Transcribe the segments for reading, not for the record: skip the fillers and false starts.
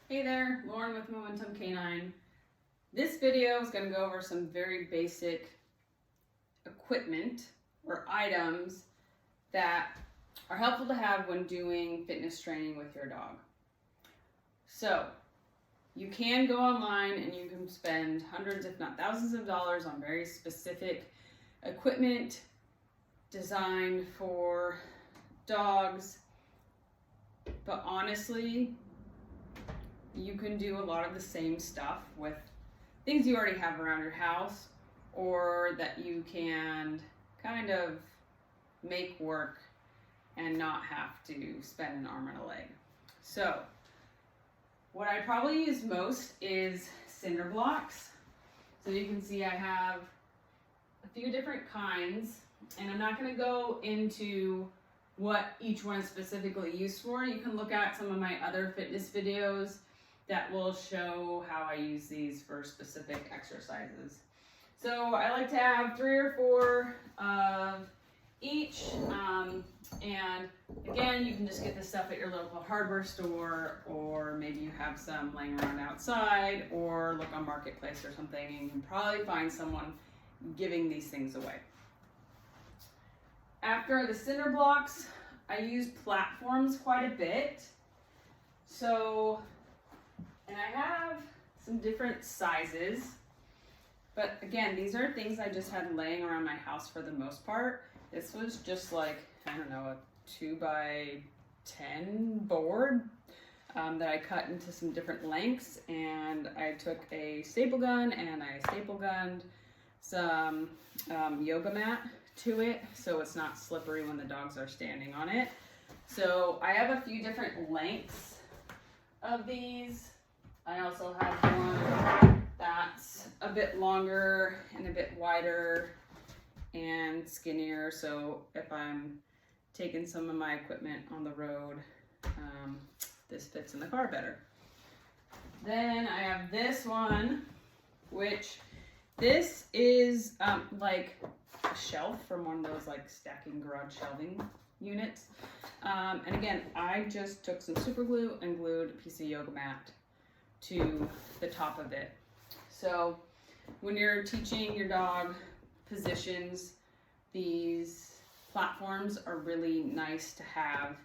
Hey there, Lauren with Momentum Canine. This video is going to go over some very basic equipment or items that are helpful to have when doing fitness training with your dog. So, you can go online and you can spend hundreds if not thousands of dollars on very specific equipment designed for dogs, but honestly, you can do a lot of the same stuff with things you already have around your house, or that you can kind of make work and not have to spend an arm and a leg. So what I probably use most is cinder blocks. So you can see I have a few different kinds, and I'm not going to go into what each one is specifically used for. You can look at some of my other fitness videos that will show how I use these for specific exercises. So I like to have 3 or 4 of each, and again, you can just get this stuff at your local hardware store, or maybe you have some laying around outside, or look on Marketplace or something, and you can probably find someone giving these things away. After the cinder blocks, I use platforms quite a bit. And I have some different sizes, but again, these are things I just had laying around my house for the most part. This was just like, I don't know, a 2x10 board that I cut into some different lengths, and I took a staple gun and I staple gunned some yoga mat to it so it's not slippery when the dogs are standing on it. So I have a few different lengths of these. I also have one that's a bit longer and a bit wider and skinnier, so if I'm taking some of my equipment on the road, this fits in the car better. Then I have this one, which this is like a shelf from one of those like stacking garage shelving units. And again, I just took some super glue and glued a piece of yoga mat to the top of it. So when you're teaching your dog positions, these platforms are really nice to have,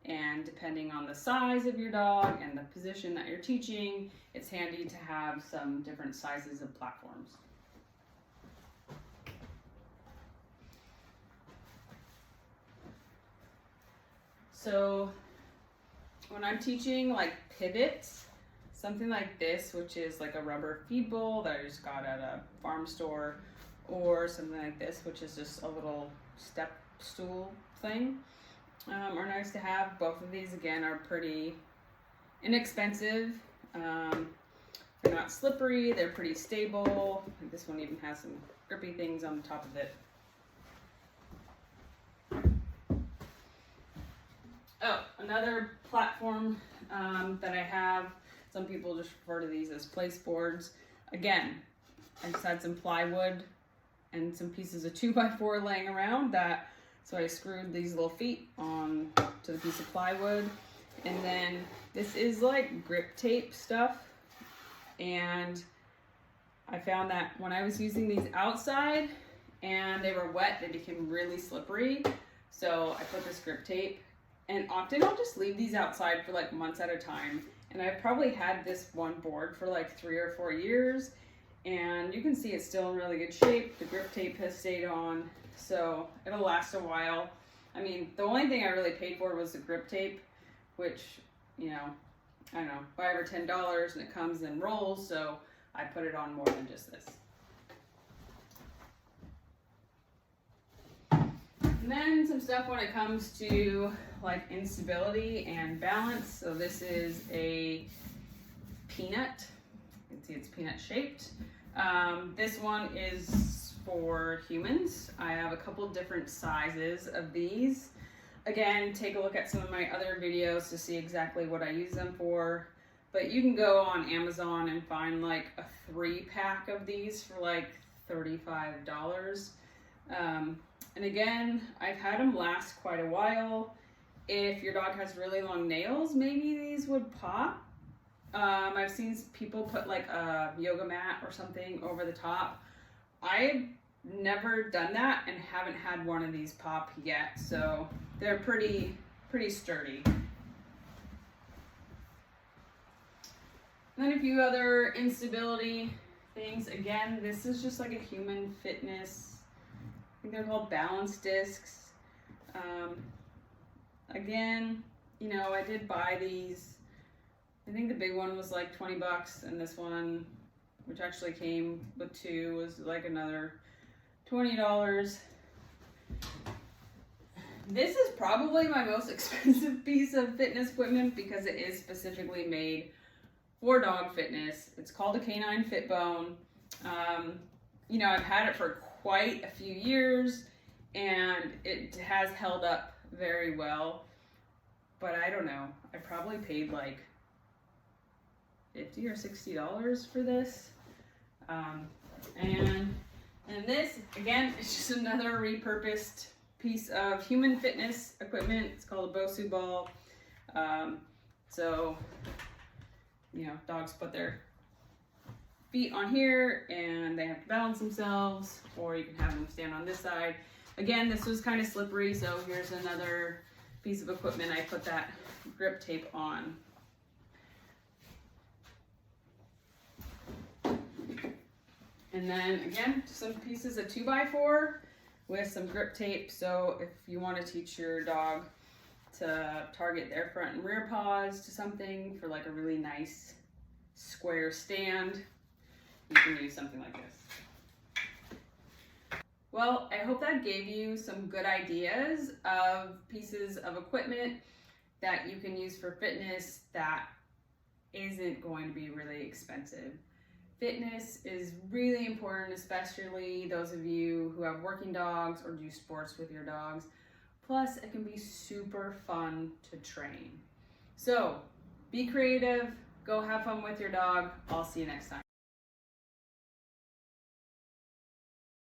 and depending on the size of your dog and the position that you're teaching, it's handy to have some different sizes of platforms. So when I'm teaching like pivots, something like this, which is like a rubber feed bowl that I just got at a farm store, or something like this, which is just a little step stool thing, are nice to have. Both of these, again, are pretty inexpensive. They're not slippery, they're pretty stable. Like this one even has some grippy things on the top of it. Oh, another platform that I have, some people just refer to these as place boards. Again, I just had some plywood and some pieces of 2x4 laying around that, so I screwed these little feet on to the piece of plywood. And then this is like grip tape stuff, and I found that when I was using these outside and they were wet, they became really slippery. So I put this grip tape, and often I'll just leave these outside for like months at a time. And I've probably had this one board for like 3 or 4 years, and you can see it's still in really good shape. The grip tape has stayed on, so it'll last a while. I mean, the only thing I really paid for was the grip tape, which, you know, I don't know, $5 or $10, and it comes in rolls, so I put it on more than just this. And then some stuff when it comes to like instability and balance. So this is a peanut. You can see it's peanut shaped. This one is for humans. I have a couple different sizes of these. Again, take a look at some of my other videos to see exactly what I use them for. But you can go on Amazon and find like a 3-pack of these for like $35. And again, I've had them last quite a while. If your dog has really long nails, maybe these would pop. I've seen people put like a yoga mat or something over the top. I've never done that and haven't had one of these pop yet, so they're pretty sturdy. And then a few other instability things. Again, this is just like a human fitness. I think they're called balance discs. Again, you know, I did buy these. I think the big one was like 20 bucks, and this one, which actually came with two, was like another $20. This is probably my most expensive piece of fitness equipment because it is specifically made for dog fitness. It's called a Canine Fitbone. You know, I've had it for quite a few years and it has held up very well, but I don't know, I probably paid like $50 or $60 for this. And this, again, is just another repurposed piece of human fitness equipment. It's called a Bosu ball. So, you know, dogs put their feet on here and they have to balance themselves, or you can have them stand on this side. Again, this was kind of slippery, so here's another piece of equipment. I put that grip tape on. And then again, some pieces of 2x4 with some grip tape. So if you want to teach your dog to target their front and rear paws to something for like a really nice square stand, you can use something like this. Well, I hope that gave you some good ideas of pieces of equipment that you can use for fitness that isn't going to be really expensive. Fitness is really important, especially those of you who have working dogs or do sports with your dogs. Plus, it can be super fun to train. So, be creative, go have fun with your dog. I'll see you next time.